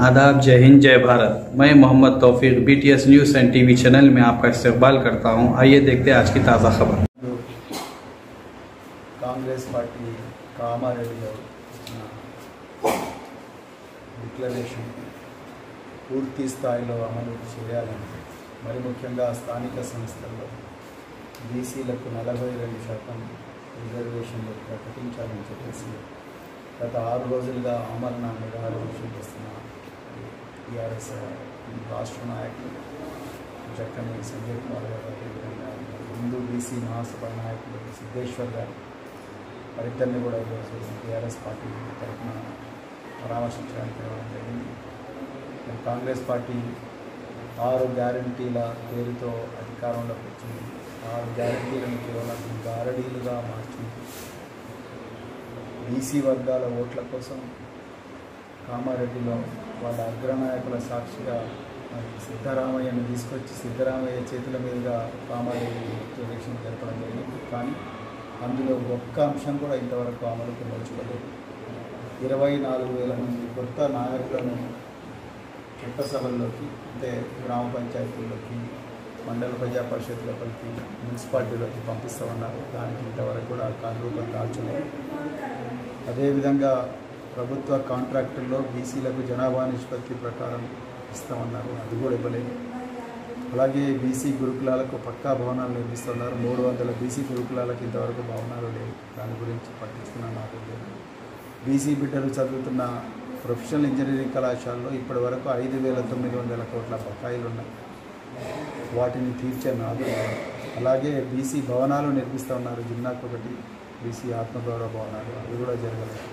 आदाब, जय हिंद, जय भारत। मैं मोहम्मद तौफीक BTS news and TV channel में आपका इस्तकबाल करता हूं। आइए देखते हैं आज की ताज़ा खबर। कांग्रेस पार्टी कामारेड्डी डिक्లరేషన్ పూర్తి స్థాయిలో అమలు చేయాలని, మరి ముఖ్యంగా స్థానిక సంస్థల్లో బీసీలకు 42% రిజర్వేషన్లు ప్రకటించాలని చెప్పేసి గత 6 రోజులుగా ఆమరణ నిరాహారదీక్ష చేస్తున్న టీఆర్ఎస్ రాష్ట్ర నాయకులు జక్కని సంజయ్ కుమార్ గారు, అదేవిధంగా హిందూ బీసీ మహాసభ నాయకులు సిద్ధేశ్వర్ గారు వారిద్దరిని కూడా ఈరోజు టీఆర్ఎస్ పార్టీ తరఫున పరామర్శించడానికి రావడం జరిగింది. కాంగ్రెస్ పార్టీ 6 గ్యారంటీల పేరుతో అధికారంలోకి వచ్చింది. 6 గ్యారంటీలను కేవలం గారడీలుగా మార్చింది. బీసీ వర్గాల ఓట్ల కోసం కామారెడ్డిలో వాళ్ళ అగ్రనాయకుల సాక్షిగా సిద్ధరామయ్యను తీసుకొచ్చి సిద్ధరామయ్య చేతుల మీదుగా కామారెడ్డి ఎలక్షన్ జరపడం జరిగింది. కానీ అందులో ఒక్క అంశం కూడా ఇంతవరకు అమలుకు నోచుకోలేదు. 24,000 మంది కొత్త నాయకులను చట్టసభల్లోకి, అంటే గ్రామ పంచాయతీల్లోకి, మండల ప్రజా పరిషత్లకి, మున్సిపాలిటీలోకి పంపిస్తామన్నారు. దానికి ఇంతవరకు కూడా రూపం దాల్చలేదు. అదేవిధంగా ప్రభుత్వ కాంట్రాక్టుల్లో బీసీలకు జనాభా నిష్పత్తి ప్రకారం ఇస్తామన్నారు, అది కూడా ఇవ్వలేదు. అలాగే బీసీ గురుకులాలకు పక్కా భవనాలు నిర్మిస్తున్నారు. 300 బీసీ గురుకులాలకు ఇంతవరకు భవనాలు లేవు. దాని గురించి పట్టించుకున్న నాకు లేదు. బీసీ బిడ్డలు చదువుతున్న ప్రొఫెషనల్ ఇంజనీరింగ్ కళాశాలలో ఇప్పటి వరకు 5,900 కోట్ల బకాయిలు ఉన్నాయి. వాటిని తీర్చే నాదు. అలాగే బీసీ భవనాలు నిర్మిస్తూ ఉన్నారు. జిన్నాకు ఒకటి బీసీ ఆత్మగౌరవ భవనాలు, అవి కూడా జరగలేదు.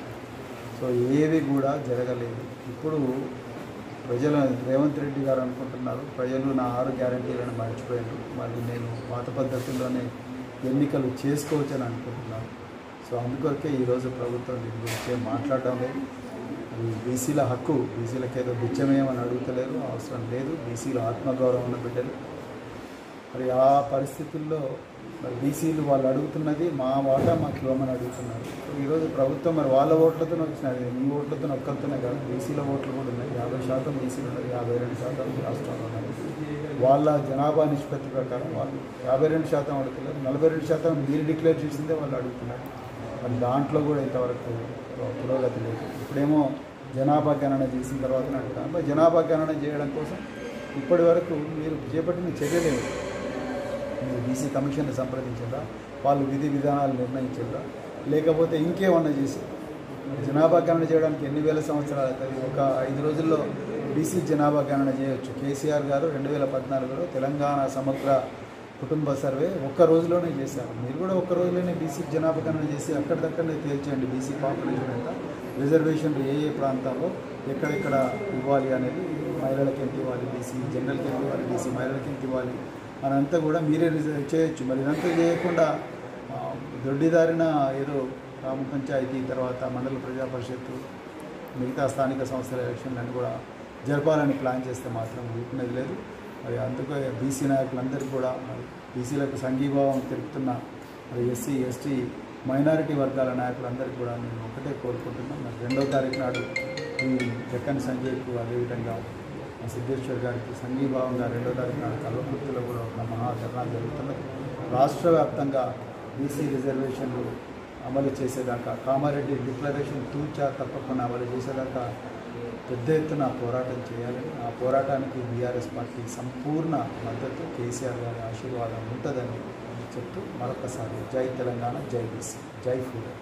సో ఏవి కూడా జరగలేదు. ఇప్పుడు ప్రజలు రేవంత్ రెడ్డి గారు అనుకుంటున్నారు ప్రజలు నా 6 గ్యారంటీలను మర్చిపోయారు, మళ్ళీ నేను పాత పద్ధతుల్లోనే ఎన్నికలు చేసుకోవచ్చని అనుకుంటున్నాను. సో అందుకొరకే ఈరోజు ప్రభుత్వం దీని గురించి మాట్లాడడం లేదు. బీసీల హక్కు, బీసీలకు ఏదో బిచ్చమేమని అడుగుతలేరు, అవసరం లేదు. బీసీలు ఆత్మగౌరవం ఉన్న బిడ్డలు. మరి ఆ పరిస్థితుల్లో మరి బీసీలు వాళ్ళు అడుగుతున్నది మా వాటా మాకు ఇవ్వమని అడుగుతున్నారు. ఈరోజు ప్రభుత్వం మరి వాళ్ళ ఓట్లతో వచ్చినది, మీ ఓట్లతో ఒక్కరితోనే కాదు, బీసీల ఓట్లు కూడా ఉన్నాయి. 50% బీసీలు ఉన్నారు, 52% రాష్ట్రంలో ఉన్నారు. వాళ్ళ జనాభా నిష్పత్తి ప్రకారం వాళ్ళు 52% అడుగుతున్నారు, 42% మీరు డిక్లేర్ చేసిందే వాళ్ళు అడుగుతున్నారు. మరి దాంట్లో కూడా ఇంతవరకు పురోగతి లేదు. ఇప్పుడేమో జనాభా గణన చేసిన తర్వాత అడుగుతాను. మరి జనాభా గణన చేయడం కోసం ఇప్పటి వరకు మీరు చేపట్టిన చర్యలేదు. మీరు బీసీ కమిషన్ని సంప్రదించారా, వాళ్ళు విధి విధానాలు నిర్ణయించారా, లేకపోతే ఇంకేమన్నా చేసి జనాభా గణన చేయడానికి ఎన్ని వేల సంవత్సరాలు అవుతుంది? ఒక 5 రోజుల్లో బీసీ జనాభా గణన చేయొచ్చు. కేసీఆర్ గారు 2014లో తెలంగాణ సమగ్ర కుటుంబ సర్వే ఒక్క రోజులోనే చేశారు. మీరు కూడా ఒక్క రోజులోనే బీసీ జనాభా గణన చేసి అక్కడిదక్కడనే తేల్చేయండి. బీసీ పాపులేషన్ ఎంత, రిజర్వేషన్లు ఏ ప్రాంతాల్లో ఎక్కడెక్కడ ఇవ్వాలి అనేది, మహిళలకి ఎంత ఇవ్వాలి, బీసీ జనరల్కి ఎంత ఇవ్వాలి, బీసీ మహిళలకి ఎంత ఇవ్వాలి అని అంతా కూడా మీరే చేయొచ్చు. మరి ఇదంతా చేయకుండా దొడ్డిదారిన ఏదో గ్రామ పంచాయతీ తర్వాత మండల ప్రజా పరిషత్తు మిగతా స్థానిక సంస్థల ఎలక్షన్లను కూడా జరపాలని ప్లాన్ చేస్తే మాత్రం ఊపినది లేదు. మరి అందుకే బీసీ నాయకులందరికీ కూడా మరి బీసీలకు సంఘీభావం తెలుపుతున్న మరి ఎస్సీ ఎస్టీ మైనారిటీ వర్గాల నాయకులందరికీ కూడా నేను ఒకటే కోరుకుంటున్నాను. మరి 2వ తారీఖు నాడు ఈ జక్కని సంజయ్కు, అదేవిధంగా సిద్ధేశ్వర్ గారికి సంఘీభావంగా 2వ తారీఖు నాడు కల్వకుర్తిలో కూడా ఒక మహాధర్నా జరుగుతున్నది. రాష్ట్ర వ్యాప్తంగా బీసీ రిజర్వేషన్లు అమలు చేసేదాకా, కామారెడ్డి డిక్లరేషన్ తూచా తప్పకుండా అమలు చేసేదాకా పెద్ద ఎత్తున పోరాటం చేయాలని, ఆ పోరాటానికి బీఆర్ఎస్ పార్టీ సంపూర్ణ మద్దతు, కేసీఆర్ గారి ఆశీర్వాదం ఉంటుందని చెప్తూ మరొకసారి జై తెలంగాణ, జై బీసీ, జై ఫూడర్.